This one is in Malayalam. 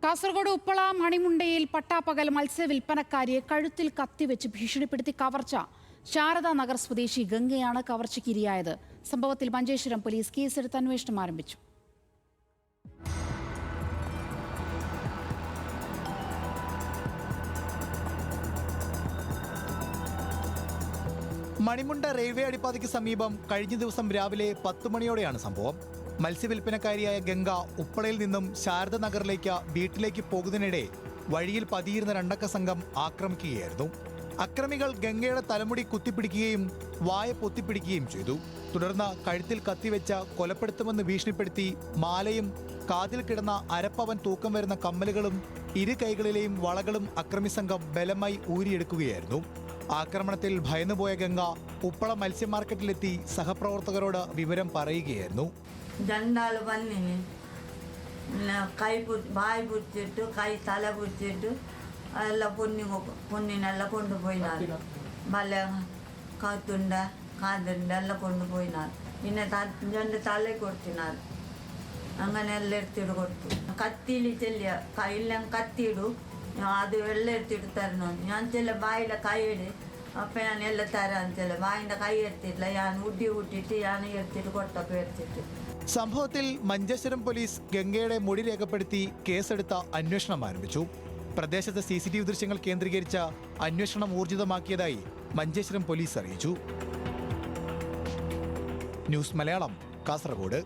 കാസർഗോഡ് ഉപ്പള മണിമുണ്ടയിൽ പട്ടാപ്പകൽ മത്സ്യവിൽപ്പനക്കാരിയെ കഴുത്തിൽ കത്തിവെച്ച് ഭീഷണിപ്പെടുത്തി കവർച്ച. ശാരദാ നഗർ സ്വദേശി ഗംഗയാണ് കവർച്ചയ്ക്ക് ഇരയായത്. സംഭവത്തിൽ മഞ്ചേശ്വരം പോലീസ് കേസെടുത്ത് അന്വേഷണം ആരംഭിച്ചു. മണിമുണ്ട റെയിൽവേ അടിപ്പാതയ്ക്ക് സമീപം കഴിഞ്ഞ ദിവസം രാവിലെ 10 മണിയോടെയാണ് സംഭവം. മത്സ്യവിൽപ്പനക്കാരിയായ ഗംഗ ഉപ്പളയിൽ നിന്നും ശാരദ നഗറിലേക്ക് വീട്ടിലേക്ക് പോകുന്നതിനിടെ വഴിയിൽ പതിയിരുന്ന രണ്ടക്ക സംഘം ആക്രമിക്കുകയായിരുന്നു. അക്രമികൾ ഗംഗയുടെ തലമുടി കുത്തിപ്പിടിക്കുകയും വായ പൊത്തിപ്പിടിക്കുകയും ചെയ്തു. തുടർന്ന് കഴുത്തിൽ കത്തിവെച്ച കൊലപ്പെടുത്തുമെന്ന് ഭീഷണിപ്പെടുത്തി മാലയും കാതിൽ കിടന്ന അരപ്പവൻ തൂക്കം വരുന്ന കമ്മലുകളും ഇരു കൈകളിലെയും വളകളും അക്രമി സംഘം ബലമായി ഊരിയെടുക്കുകയായിരുന്നു. ആക്രമണത്തിൽ ഭയന്നുപോയ ഗംഗ ഉപ്പള മത്സ്യ മാർക്കറ്റിലെത്തി സഹപ്രവർത്തകരോട് വിവരം പറയുകയായിരുന്നു. രണ്ടാള് വന്നിന് വായ് പിടിച്ചിട്ട് കൈ തല പിടിച്ചിട്ട് എല്ലാം പൊന്നിനെല്ലാം കൊണ്ടുപോയിനാൾ. വല കാത്തുണ്ട കാതുണ്ട് എല്ലാം കൊണ്ടുപോയിനാൾ. പിന്നെ രണ്ട് തല കൊടുത്തിനാൾ. അങ്ങനെ എല്ലാം എടുത്തിട്ട് കൊടുത്തു. കത്തിയിൽ ചെല്ലിയ കയ്യെല്ലാം കത്തിയിടും. അത് വെള്ളം എടുത്തിട്ട് തരണം. ഞാൻ ചില വായിലെ കൈയിട് അപ്പം ഞാൻ എല്ലാം തരാൻ ചില വായിൻ്റെ കൈ എടുത്തിട്ടില്ല. ഞാൻ ഉടി കൂട്ടിയിട്ട് ഞാൻ എടുത്തിട്ട് കൊട്ടൊക്കെ എടുത്തിട്ട്. സംഭവത്തിൽ മഞ്ചേശ്വരം പോലീസ് ഗംഗയുടെ മൊഴി രേഖപ്പെടുത്തി കേസെടുത്ത അന്വേഷണം ആരംഭിച്ചു. പ്രദേശത്തെ CCTV ദൃശ്യങ്ങൾ കേന്ദ്രീകരിച്ച അന്വേഷണം ഊർജിതമാക്കിയതായി മഞ്ചേശ്വരം പോലീസ് അറിയിച്ചു. ന്യൂസ് മലയാളം, കാസർഗോഡ്.